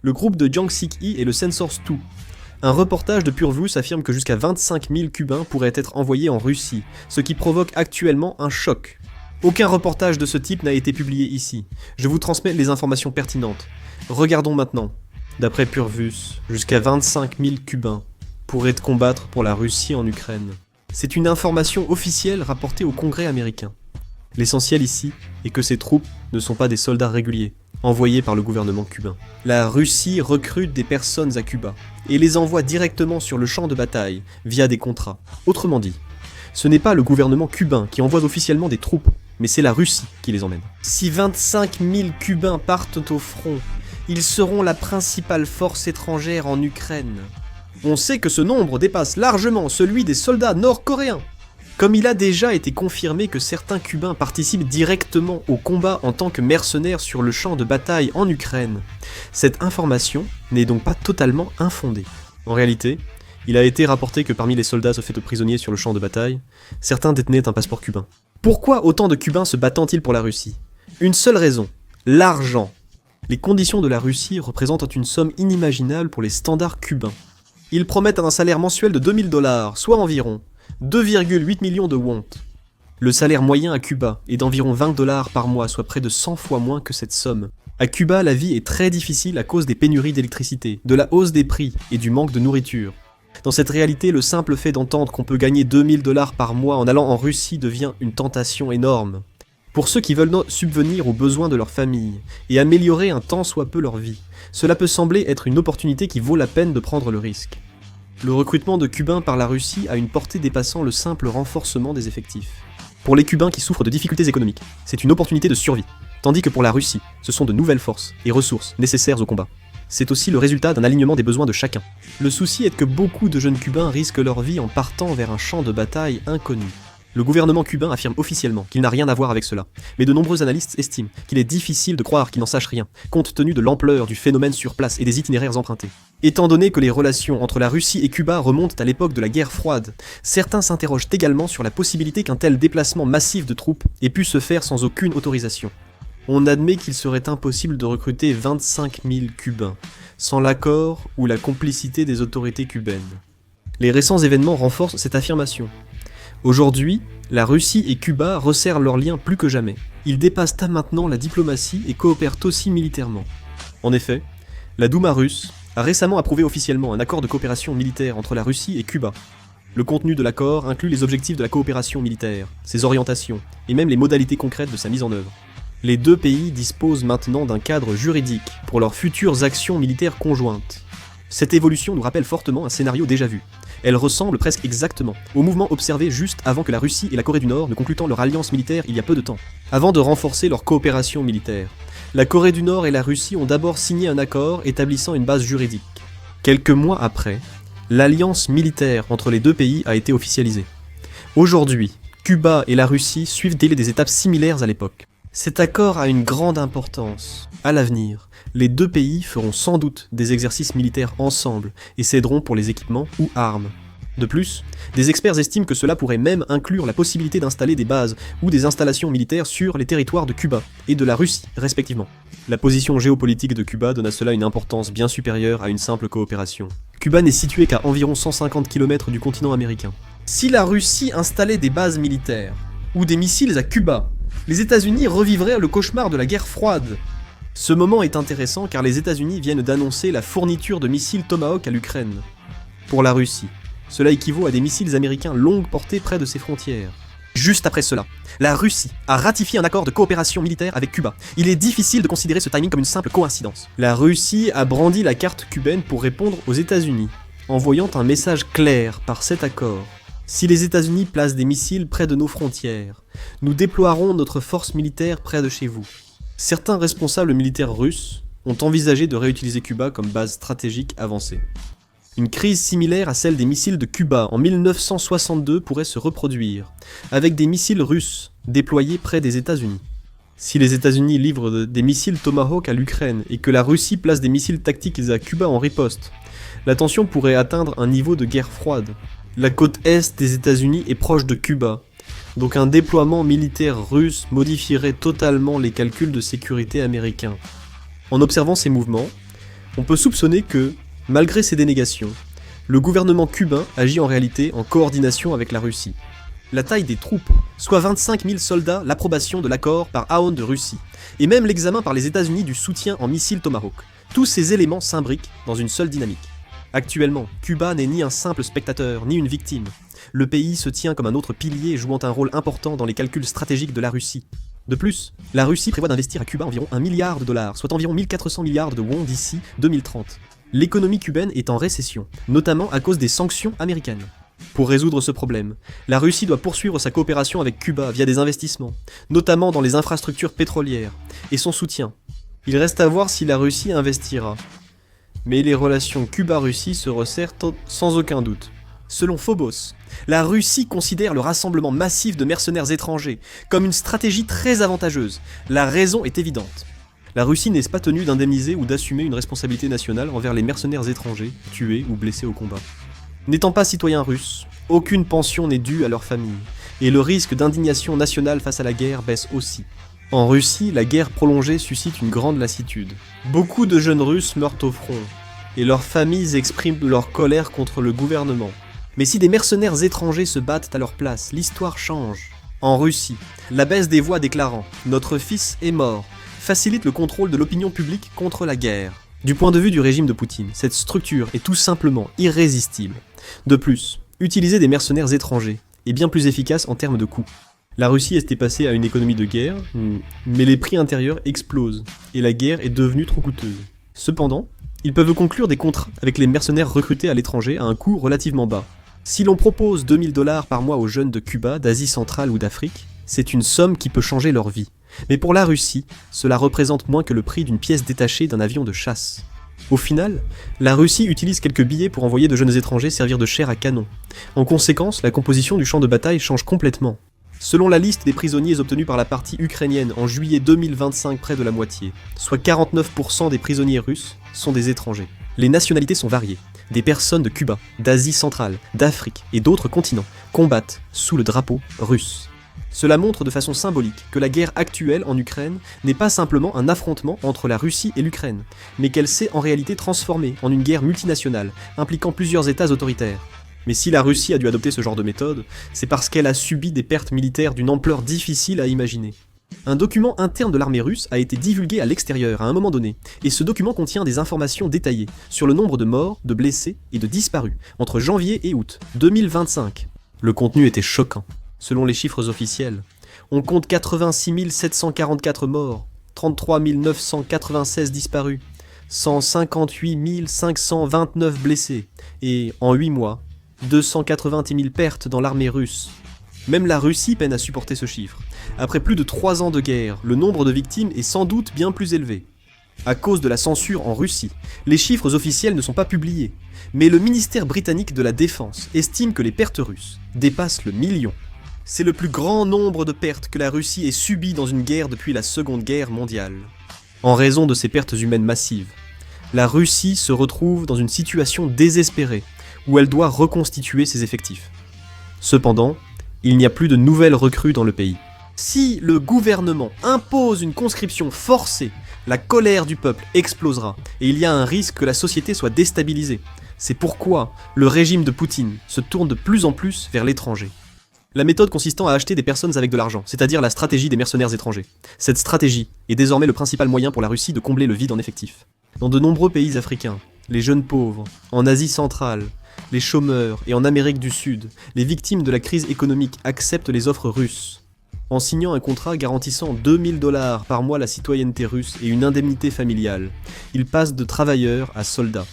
Le groupe de Jiang Sik-hee et le Sensors 2. Un reportage de Purview affirme que jusqu'à 25 000 Cubains pourraient être envoyés en Russie, ce qui provoque actuellement un choc. Aucun reportage de ce type n'a été publié ici. Je vous transmets les informations pertinentes. Regardons maintenant. D'après Purview, jusqu'à 25 000 Cubains pourraient combattre pour la Russie en Ukraine. C'est une information officielle rapportée au Congrès américain. L'essentiel ici est que ces troupes ne sont pas des soldats réguliers, envoyés par le gouvernement cubain. La Russie recrute des personnes à Cuba et les envoie directement sur le champ de bataille via des contrats. Autrement dit, ce n'est pas le gouvernement cubain qui envoie officiellement des troupes, mais c'est la Russie qui les emmène. Si 25 000 Cubains partent au front, ils seront la principale force étrangère en Ukraine. On sait que ce nombre dépasse largement celui des soldats nord-coréens. Comme il a déjà été confirmé que certains Cubains participent directement au combat en tant que mercenaires sur le champ de bataille en Ukraine, cette information n'est donc pas totalement infondée. En réalité, il a été rapporté que parmi les soldats se fait prisonniers sur le champ de bataille, certains détenaient un passeport cubain. Pourquoi autant de Cubains se battent-ils pour la Russie ? Une seule raison, l'argent. Les conditions de la Russie représentent une somme inimaginable pour les standards cubains. Ils promettent un salaire mensuel de $2000, soit environ 2,8 millions de won. Le salaire moyen à Cuba est d'environ $20 par mois, soit près de 100 fois moins que cette somme. À Cuba, la vie est très difficile à cause des pénuries d'électricité, de la hausse des prix et du manque de nourriture. Dans cette réalité, le simple fait d'entendre qu'on peut gagner $2000 par mois en allant en Russie devient une tentation énorme. Pour ceux qui veulent subvenir aux besoins de leur famille et améliorer un tant soit peu leur vie, cela peut sembler être une opportunité qui vaut la peine de prendre le risque. Le recrutement de Cubains par la Russie a une portée dépassant le simple renforcement des effectifs. Pour les Cubains qui souffrent de difficultés économiques, c'est une opportunité de survie, tandis que pour la Russie, ce sont de nouvelles forces et ressources nécessaires au combat. C'est aussi le résultat d'un alignement des besoins de chacun. Le souci est que beaucoup de jeunes Cubains risquent leur vie en partant vers un champ de bataille inconnu. Le gouvernement cubain affirme officiellement qu'il n'a rien à voir avec cela, mais de nombreux analystes estiment qu'il est difficile de croire qu'ils n'en sachent rien, compte tenu de l'ampleur du phénomène sur place et des itinéraires empruntés. Étant donné que les relations entre la Russie et Cuba remontent à l'époque de la guerre froide, certains s'interrogent également sur la possibilité qu'un tel déplacement massif de troupes ait pu se faire sans aucune autorisation. On admet qu'il serait impossible de recruter 25 000 Cubains, sans l'accord ou la complicité des autorités cubaines. Les récents événements renforcent cette affirmation. Aujourd'hui, la Russie et Cuba resserrent leurs liens plus que jamais. Ils dépassent à maintenant la diplomatie et coopèrent aussi militairement. En effet, la Douma russe a récemment approuvé officiellement un accord de coopération militaire entre la Russie et Cuba. Le contenu de l'accord inclut les objectifs de la coopération militaire, ses orientations, et même les modalités concrètes de sa mise en œuvre. Les deux pays disposent maintenant d'un cadre juridique pour leurs futures actions militaires conjointes. Cette évolution nous rappelle fortement un scénario déjà vu. Elle ressemble presque exactement au mouvement observé juste avant que la Russie et la Corée du Nord ne concluent leur alliance militaire il y a peu de temps. Avant de renforcer leur coopération militaire, la Corée du Nord et la Russie ont d'abord signé un accord établissant une base juridique. Quelques mois après, l'alliance militaire entre les deux pays a été officialisée. Aujourd'hui, Cuba et la Russie suivent des étapes similaires à l'époque. Cet accord a une grande importance. À l'avenir, les deux pays feront sans doute des exercices militaires ensemble et s'aideront pour les équipements ou armes. De plus, des experts estiment que cela pourrait même inclure la possibilité d'installer des bases ou des installations militaires sur les territoires de Cuba et de la Russie, respectivement. La position géopolitique de Cuba donne à cela une importance bien supérieure à une simple coopération. Cuba n'est situé qu'à environ 150 km du continent américain. Si la Russie installait des bases militaires ou des missiles à Cuba, les États-Unis revivraient le cauchemar de la guerre froide. Ce moment est intéressant car les États-Unis viennent d'annoncer la fourniture de missiles Tomahawk à l'Ukraine. Pour la Russie, cela équivaut à des missiles américains longue portée près de ses frontières. Juste après cela, la Russie a ratifié un accord de coopération militaire avec Cuba. Il est difficile de considérer ce timing comme une simple coïncidence. La Russie a brandi la carte cubaine pour répondre aux États-Unis, envoyant un message clair par cet accord. Si les États-Unis placent des missiles près de nos frontières, nous déploierons notre force militaire près de chez vous. Certains responsables militaires russes ont envisagé de réutiliser Cuba comme base stratégique avancée. Une crise similaire à celle des missiles de Cuba en 1962 pourrait se reproduire, avec des missiles russes déployés près des États-Unis. Si les États-Unis livrent des missiles Tomahawk à l'Ukraine et que la Russie place des missiles tactiques à Cuba en riposte, la tension pourrait atteindre un niveau de guerre froide. La côte est des États-Unis est proche de Cuba, donc un déploiement militaire russe modifierait totalement les calculs de sécurité américains. En observant ces mouvements, On peut soupçonner que, malgré ces dénégations, le gouvernement cubain agit en réalité en coordination avec la Russie. La taille des troupes, soit 25 000 soldats, l'approbation de l'accord par Aon de Russie, et même l'examen par les États-Unis du soutien en missiles Tomahawk, tous ces éléments s'imbriquent dans une seule dynamique. Actuellement, Cuba n'est ni un simple spectateur, ni une victime. Le pays se tient comme un autre pilier jouant un rôle important dans les calculs stratégiques de la Russie. De plus, la Russie prévoit d'investir à Cuba environ 1 milliard de dollars, soit environ 1400 milliards de won d'ici 2030. L'économie cubaine est en récession, notamment à cause des sanctions américaines. Pour résoudre ce problème, la Russie doit poursuivre sa coopération avec Cuba via des investissements, notamment dans les infrastructures pétrolières, et son soutien. Il reste à voir si la Russie investira. Mais les relations Cuba-Russie se resserrent sans aucun doute. Selon Phobos, la Russie considère le rassemblement massif de mercenaires étrangers comme une stratégie très avantageuse. La raison est évidente. La Russie n'est pas tenue d'indemniser ou d'assumer une responsabilité nationale envers les mercenaires étrangers, tués ou blessés au combat. N'étant pas citoyens russes, aucune pension n'est due à leur famille, et le risque d'indignation nationale face à la guerre baisse aussi. En Russie, la guerre prolongée suscite une grande lassitude. Beaucoup de jeunes Russes meurent au front, et leurs familles expriment leur colère contre le gouvernement. Mais si des mercenaires étrangers se battent à leur place, l'histoire change. En Russie, la baisse des voix déclarant « Notre fils est mort » facilite le contrôle de l'opinion publique contre la guerre. Du point de vue du régime de Poutine, cette structure est tout simplement irrésistible. De plus, utiliser des mercenaires étrangers est bien plus efficace en termes de coûts. La Russie était passée à une économie de guerre, mais les prix intérieurs explosent, et la guerre est devenue trop coûteuse. Cependant, ils peuvent conclure des contrats avec les mercenaires recrutés à l'étranger à un coût relativement bas. Si l'on propose 2000 $ par mois aux jeunes de Cuba, d'Asie centrale ou d'Afrique, c'est une somme qui peut changer leur vie. Mais pour la Russie, cela représente moins que le prix d'une pièce détachée d'un avion de chasse. Au final, la Russie utilise quelques billets pour envoyer de jeunes étrangers servir de chair à canon. En conséquence, la composition du champ de bataille change complètement. Selon la liste des prisonniers obtenus par la partie ukrainienne en juillet 2025, près de la moitié, soit 49% des prisonniers russes, sont des étrangers. Les nationalités sont variées. Des personnes de Cuba, d'Asie centrale, d'Afrique et d'autres continents combattent sous le drapeau russe. Cela montre de façon symbolique que la guerre actuelle en Ukraine n'est pas simplement un affrontement entre la Russie et l'Ukraine, mais qu'elle s'est en réalité transformée en une guerre multinationale, impliquant plusieurs États autoritaires. Mais si la Russie a dû adopter ce genre de méthode, c'est parce qu'elle a subi des pertes militaires d'une ampleur difficile à imaginer. Un document interne de l'armée russe a été divulgué à l'extérieur à un moment donné, et ce document contient des informations détaillées sur le nombre de morts, de blessés et de disparus entre janvier et août 2025. Le contenu était choquant. Selon les chiffres officiels, on compte 86 744 morts, 33 996 disparus, 158 529 blessés, et en 8 mois, 290 000 pertes dans l'armée russe. Même la Russie peine à supporter ce chiffre. Après plus de 3 ans de guerre, le nombre de victimes est sans doute bien plus élevé. À cause de la censure en Russie, les chiffres officiels ne sont pas publiés, mais le ministère britannique de la Défense estime que les pertes russes dépassent le million. C'est le plus grand nombre de pertes que la Russie ait subies dans une guerre depuis la Seconde Guerre mondiale. En raison de ces pertes humaines massives, la Russie se retrouve dans une situation désespérée, où elle doit reconstituer ses effectifs. Cependant, il n'y a plus de nouvelles recrues dans le pays. Si le gouvernement impose une conscription forcée, la colère du peuple explosera, et il y a un risque que la société soit déstabilisée. C'est pourquoi le régime de Poutine se tourne de plus en plus vers l'étranger. La méthode consistant à acheter des personnes avec de l'argent, c'est-à-dire la stratégie des mercenaires étrangers. Cette stratégie est désormais le principal moyen pour la Russie de combler le vide en effectifs. Dans de nombreux pays africains, les jeunes pauvres, en Asie centrale, les chômeurs et en Amérique du Sud, les victimes de la crise économique acceptent les offres russes. En signant un contrat garantissant 2000 $ par mois la citoyenneté russe et une indemnité familiale, ils passent de travailleurs à soldats.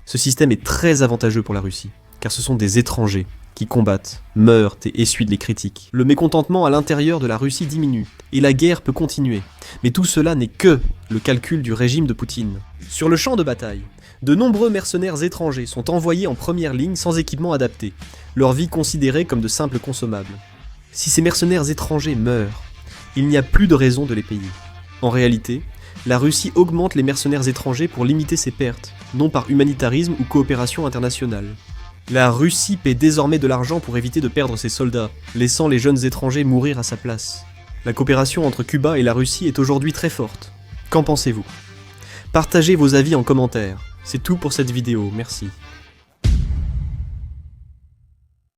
Ce système est très avantageux pour la Russie, car ce sont des étrangers qui combattent, meurent et essuient les critiques. Le mécontentement à l'intérieur de la Russie diminue, et la guerre peut continuer. Mais tout cela n'est que le calcul du régime de Poutine. Sur le champ de bataille, de nombreux mercenaires étrangers sont envoyés en première ligne sans équipement adapté, leur vie considérée comme de simples consommables. Si ces mercenaires étrangers meurent, il n'y a plus de raison de les payer. En réalité, la Russie augmente les mercenaires étrangers pour limiter ses pertes, non par humanitarisme ou coopération internationale. La Russie paie désormais de l'argent pour éviter de perdre ses soldats, laissant les jeunes étrangers mourir à sa place. La coopération entre Cuba et la Russie est aujourd'hui très forte. Qu'en pensez-vous ? Partagez vos avis en commentaire. C'est tout pour cette vidéo, merci.